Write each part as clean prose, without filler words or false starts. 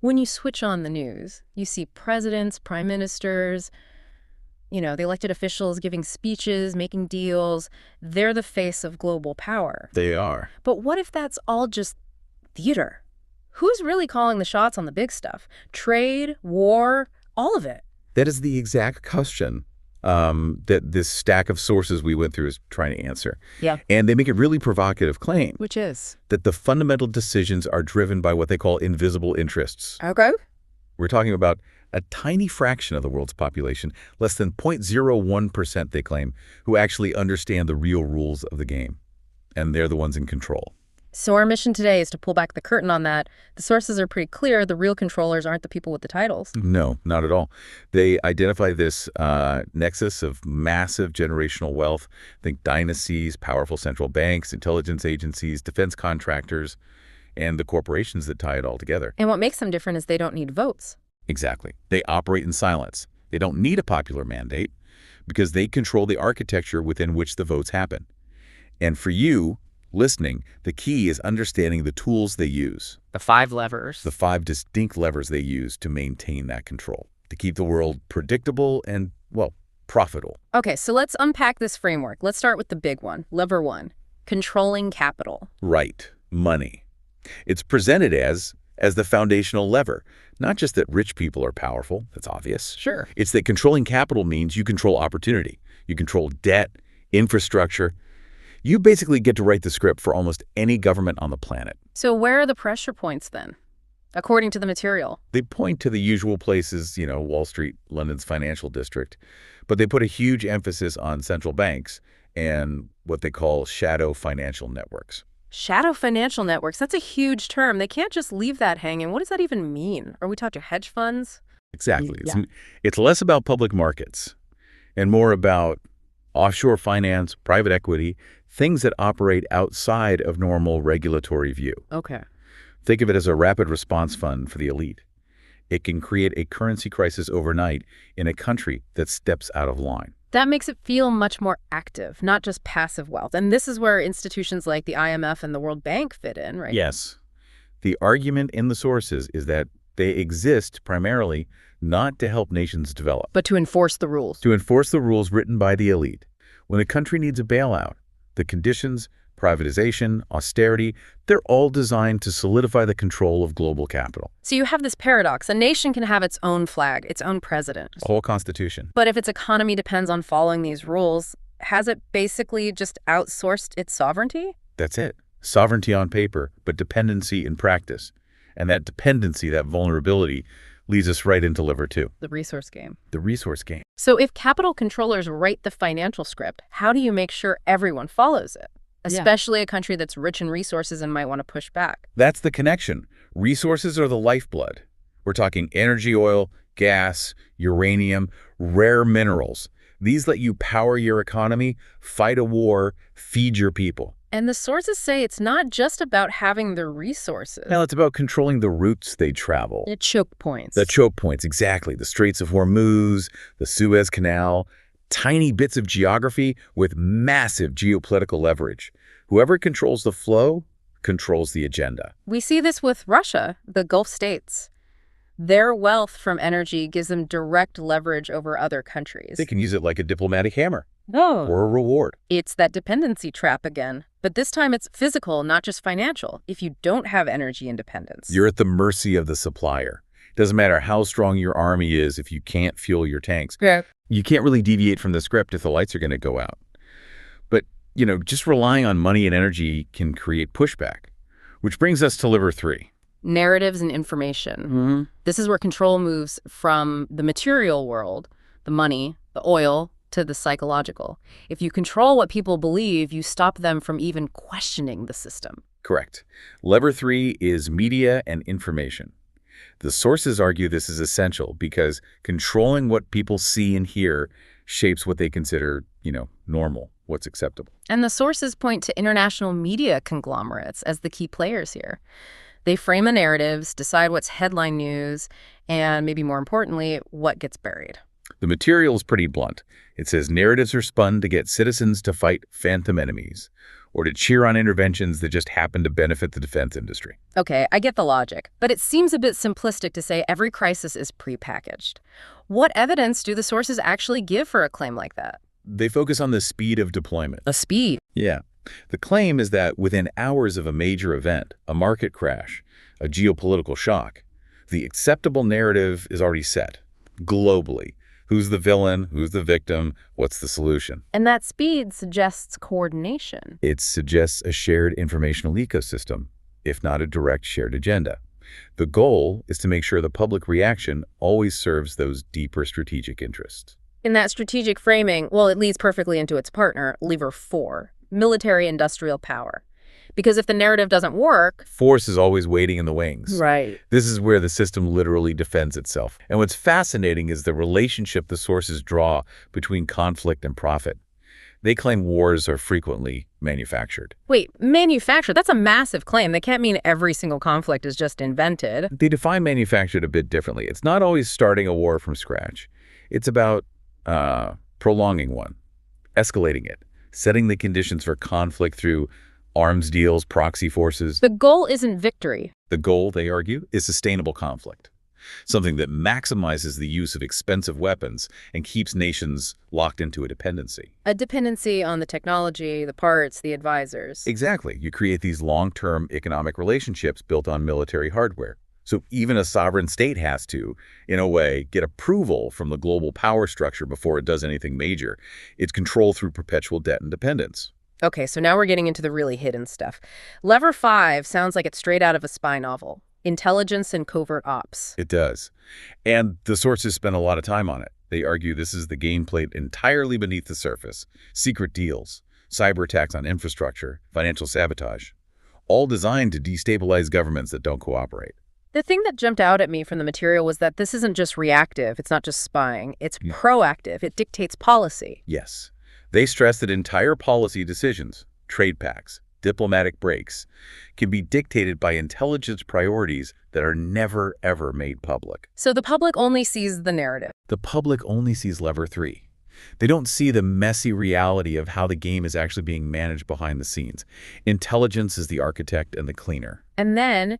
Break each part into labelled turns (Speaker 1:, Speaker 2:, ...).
Speaker 1: When you switch on the news, you see presidents, prime ministers, the elected officials giving speeches, making deals. They're the face of global power.
Speaker 2: They are.
Speaker 1: But what if that's all just theater? Who's really calling the shots on the big stuff? Trade, war, all of it.
Speaker 2: That is the exact question that this stack of sources we went through is trying to answer.
Speaker 1: Yeah.
Speaker 2: And they make a really provocative claim.
Speaker 1: Which is?
Speaker 2: That the fundamental decisions are driven by what they call invisible interests.
Speaker 1: Okay.
Speaker 2: We're talking about a tiny fraction of the world's population, less than 0.01%, they claim, who actually understand the real rules of the game. And they're the ones in control.
Speaker 1: So our mission today is to pull back the curtain on that. The sources are pretty clear. The real controllers aren't the people with the titles.
Speaker 2: No, not at all. They identify this nexus of massive generational wealth. Think dynasties, powerful central banks, intelligence agencies, defense contractors, and the corporations that tie it all together.
Speaker 1: And what makes them different is they don't need votes.
Speaker 2: Exactly. They operate in silence. They don't need a popular mandate because they control the architecture within which the votes happen. And for you, listening, the key is understanding the tools they use.
Speaker 1: The 5 levers.
Speaker 2: The 5 distinct levers they use to maintain that control, to keep the world predictable and, well, profitable.
Speaker 1: Okay, so let's unpack this framework. Let's start with the big one, lever 1, controlling capital.
Speaker 2: Right, money. It's presented as the foundational lever. Not just that rich people are powerful, that's obvious.
Speaker 1: Sure.
Speaker 2: It's that controlling capital means you control opportunity. You control debt, infrastructure. You basically get to write the script for almost any government on the planet.
Speaker 1: So where are the pressure points then, according to the material?
Speaker 2: They point to the usual places, Wall Street, London's financial district, but they put a huge emphasis on central banks and what they call shadow financial networks.
Speaker 1: Shadow financial networks, that's a huge term. They can't just leave that hanging. What does that even mean? Are we talking hedge funds?
Speaker 2: Exactly.
Speaker 1: Yeah.
Speaker 2: It's less about public markets and more about offshore finance, private equity, things that operate outside of normal regulatory view.
Speaker 1: Okay.
Speaker 2: Think of it as a rapid response fund for the elite. It can create a currency crisis overnight in a country that steps out of line.
Speaker 1: That makes it feel much more active, not just passive wealth. And this is where institutions like the IMF and the World Bank fit in, right?
Speaker 2: Yes. The argument in the sources is that they exist primarily not to help nations develop,
Speaker 1: but to enforce the rules.
Speaker 2: To enforce the rules written by the elite. When a country needs a bailout, the conditions, privatization, austerity, they're all designed to solidify the control of global capital.
Speaker 1: So you have this paradox. A nation can have its own flag, its own president.
Speaker 2: A whole constitution.
Speaker 1: But if its economy depends on following these rules, has it basically just outsourced its sovereignty?
Speaker 2: That's it. Sovereignty on paper, but dependency in practice. And that dependency, that vulnerability, leads us right into lever 2.
Speaker 1: The resource game.
Speaker 2: The resource game.
Speaker 1: So if capital controllers write the financial script, how do you make sure everyone follows it? Especially a country that's rich in resources and might want to push back.
Speaker 2: That's the connection. Resources are the lifeblood. We're talking energy, oil, gas, uranium, rare minerals. These let you power your economy, fight a war, feed your people.
Speaker 1: And the sources say it's not just about having the resources.
Speaker 2: Now, it's about controlling the routes they travel.
Speaker 1: The choke points.
Speaker 2: The choke points, exactly. The Straits of Hormuz, the Suez Canal, tiny bits of geography with massive geopolitical leverage. Whoever controls the flow controls the agenda.
Speaker 1: We see this with Russia, the Gulf states. Their wealth from energy gives them direct leverage over other countries.
Speaker 2: They can use it like a diplomatic hammer.
Speaker 1: Oh.
Speaker 2: Or a reward.
Speaker 1: It's that dependency trap again. But this time it's physical, not just financial. If you don't have energy independence,
Speaker 2: you're at the mercy of the supplier. Doesn't matter how strong your army is if you can't fuel your tanks.
Speaker 1: Yeah.
Speaker 2: You can't really deviate from the script if the lights are going to go out. But, just relying on money and energy can create pushback, which brings us to lever 3.
Speaker 1: Narratives and information. This is where control moves from the material world, the money, the oil, to the psychological. If you control what people believe, you stop them from even questioning the system.
Speaker 2: Correct. Lever 3 is media and information. The sources argue this is essential because controlling what people see and hear shapes what they consider, normal, what's acceptable.
Speaker 1: And the sources point to international media conglomerates as the key players here. They frame the narratives, decide what's headline news, and maybe more importantly, what gets buried.
Speaker 2: The material is pretty blunt. It says narratives are spun to get citizens to fight phantom enemies, or to cheer on interventions that just happen to benefit the defense industry.
Speaker 1: Okay, I get the logic, but it seems a bit simplistic to say every crisis is prepackaged. What evidence do the sources actually give for a claim like that?
Speaker 2: They focus on the speed of deployment.
Speaker 1: A speed.
Speaker 2: Yeah. The claim is that within hours of a major event, a market crash, a geopolitical shock, the acceptable narrative is already set, globally. Who's the villain? Who's the victim? What's the solution?
Speaker 1: And that speed suggests coordination.
Speaker 2: It suggests a shared informational ecosystem, if not a direct shared agenda. The goal is to make sure the public reaction always serves those deeper strategic interests.
Speaker 1: In that strategic framing, well, it leads perfectly into its partner, lever 4, military-industrial power. Because if the narrative doesn't work...
Speaker 2: Force is always waiting in the wings.
Speaker 1: Right.
Speaker 2: This is where the system literally defends itself. And what's fascinating is the relationship the sources draw between conflict and profit. They claim wars are frequently manufactured.
Speaker 1: Wait, manufactured? That's a massive claim. They can't mean every single conflict is just invented.
Speaker 2: They define manufactured a bit differently. It's not always starting a war from scratch. It's about prolonging one, escalating it, setting the conditions for conflict through arms deals, proxy forces.
Speaker 1: The goal isn't victory.
Speaker 2: The goal, they argue, is sustainable conflict, something that maximizes the use of expensive weapons and keeps nations locked into a dependency.
Speaker 1: A dependency on the technology, the parts, the advisors.
Speaker 2: Exactly. You create these long-term economic relationships built on military hardware. So even a sovereign state has to, in a way, get approval from the global power structure before it does anything major. It's controlled through perpetual debt and dependence.
Speaker 1: Okay, so now we're getting into the really hidden stuff. Lever 5 sounds like it's straight out of a spy novel. Intelligence and covert ops.
Speaker 2: It does. And the sources spend a lot of time on it. They argue this is the game played entirely beneath the surface. Secret deals, cyber attacks on infrastructure, financial sabotage, all designed to destabilize governments that don't cooperate.
Speaker 1: The thing that jumped out at me from the material was that this isn't just reactive, it's not just spying, it's proactive, it dictates policy.
Speaker 2: Yes. They stress that entire policy decisions, trade pacts, diplomatic breaks, can be dictated by intelligence priorities that are never, ever made public.
Speaker 1: So the public only sees the narrative.
Speaker 2: The public only sees lever 3. They don't see the messy reality of how the game is actually being managed behind the scenes. Intelligence is the architect and the cleaner.
Speaker 1: And then,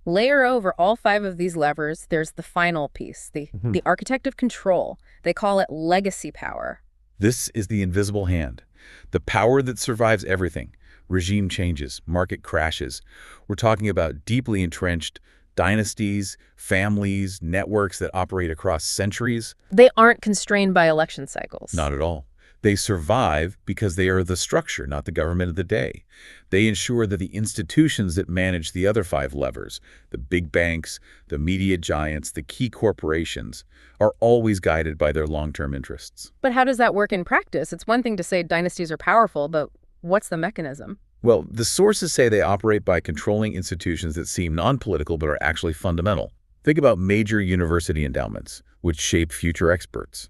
Speaker 1: layer over all 5 of these levers, there's the final piece, the architect of control. They call it legacy power.
Speaker 2: This is the invisible hand, the power that survives everything. Regime changes, market crashes. We're talking about deeply entrenched dynasties, families, networks that operate across centuries.
Speaker 1: They aren't constrained by election cycles.
Speaker 2: Not at all. They survive because they are the structure, not the government of the day. They ensure that the institutions that manage the other 5 levers, the big banks, the media giants, the key corporations, are always guided by their long-term interests.
Speaker 1: But how does that work in practice? It's one thing to say dynasties are powerful, but what's the mechanism?
Speaker 2: Well, the sources say they operate by controlling institutions that seem non-political but are actually fundamental. Think about major university endowments, which shape future experts,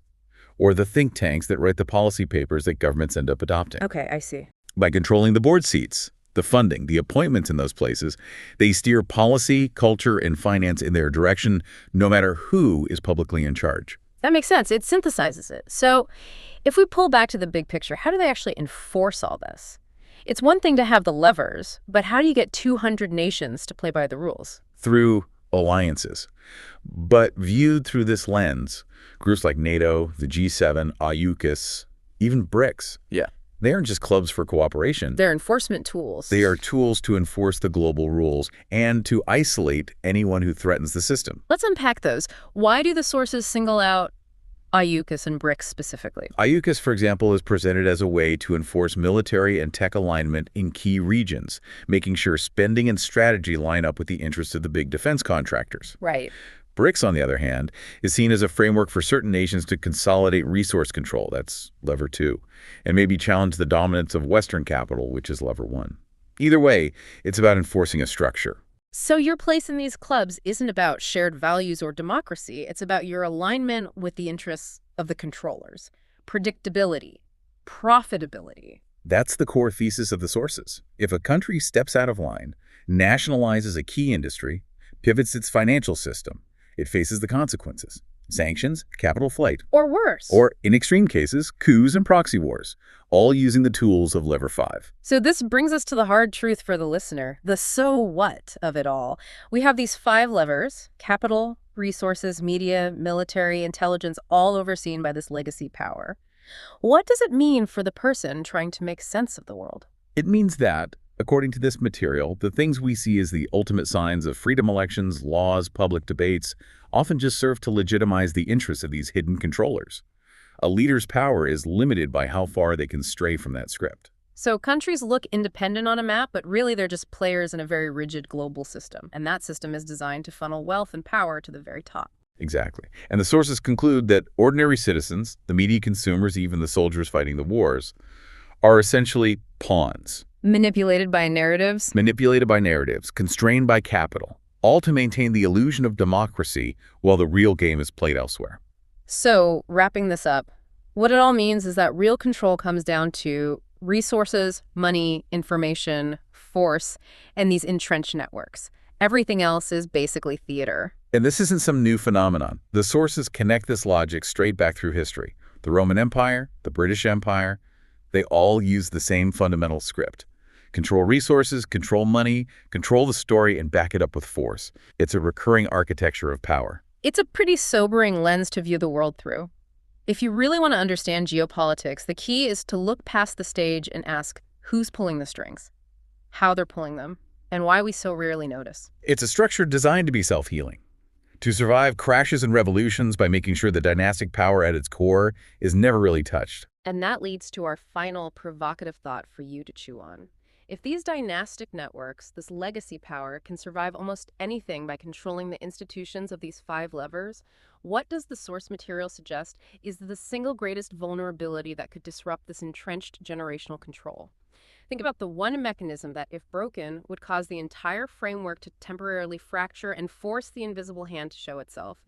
Speaker 2: or the think tanks that write the policy papers that governments end up adopting.
Speaker 1: Okay, I see.
Speaker 2: By controlling the board seats, the funding, the appointments in those places, they steer policy, culture, and finance in their direction, no matter who is publicly in charge.
Speaker 1: That makes sense. It synthesizes it. So if we pull back to the big picture, how do they actually enforce all this? It's one thing to have the levers, but how do you get 200 nations to play by the rules?
Speaker 2: Through alliances. But viewed through this lens, groups like NATO, the G7, AUKUS, even BRICS, they aren't just clubs for cooperation.
Speaker 1: They're enforcement tools.
Speaker 2: They are tools to enforce the global rules and to isolate anyone who threatens the system.
Speaker 1: Let's unpack those. Why do the sources single out AUKUS and BRICS specifically?
Speaker 2: AUKUS, for example, is presented as a way to enforce military and tech alignment in key regions, making sure spending and strategy line up with the interests of the big defense contractors.
Speaker 1: Right.
Speaker 2: BRICS, on the other hand, is seen as a framework for certain nations to consolidate resource control, that's lever 2, and maybe challenge the dominance of Western capital, which is lever 1. Either way, it's about enforcing a structure.
Speaker 1: So your place in these clubs isn't about shared values or democracy. It's about your alignment with the interests of the controllers. Predictability. Profitability.
Speaker 2: That's the core thesis of the sources. If a country steps out of line, nationalizes a key industry, pivots its financial system, it faces the consequences. sanctions, capital flight,
Speaker 1: Or worse.
Speaker 2: or, in extreme cases, coups and proxy wars, all using the tools of Lever 5.
Speaker 1: So this brings us to the hard truth for the listener, the so what of it all. We have these 5 levers: capital, resources, media, military, intelligence, all overseen by this legacy power. What does it mean for the person trying to make sense of the world?
Speaker 2: It means that, according to this material, the things we see as the ultimate signs of freedom elections, laws, public debates, often just serve to legitimize the interests of these hidden controllers. A leader's power is limited by how far they can stray from that script.
Speaker 1: So countries look independent on a map, but really they're just players in a very rigid global system. And that system is designed to funnel wealth and power to the very top.
Speaker 2: Exactly. And the sources conclude that ordinary citizens, the media consumers, even the soldiers fighting the wars, are essentially pawns.
Speaker 1: Manipulated by narratives?
Speaker 2: Manipulated by narratives, constrained by capital, all to maintain the illusion of democracy while the real game is played elsewhere.
Speaker 1: So, wrapping this up, what it all means is that real control comes down to resources, money, information, force, and these entrenched networks. Everything else is basically theater.
Speaker 2: And this isn't some new phenomenon. The sources connect this logic straight back through history. The Roman Empire, the British Empire, they all use the same fundamental script. Control resources, control money, control the story, and back it up with force. It's a recurring architecture of power.
Speaker 1: It's a pretty sobering lens to view the world through. If you really want to understand geopolitics, the key is to look past the stage and ask who's pulling the strings, how they're pulling them, and why we so rarely notice.
Speaker 2: It's a structure designed to be self-healing, to survive crashes and revolutions by making sure the dynastic power at its core is never really touched.
Speaker 1: And that leads to our final provocative thought for you to chew on. If these dynastic networks, this legacy power, can survive almost anything by controlling the institutions of these 5 levers, what does the source material suggest is the single greatest vulnerability that could disrupt this entrenched generational control? Think about the one mechanism that, if broken, would cause the entire framework to temporarily fracture and force the invisible hand to show itself.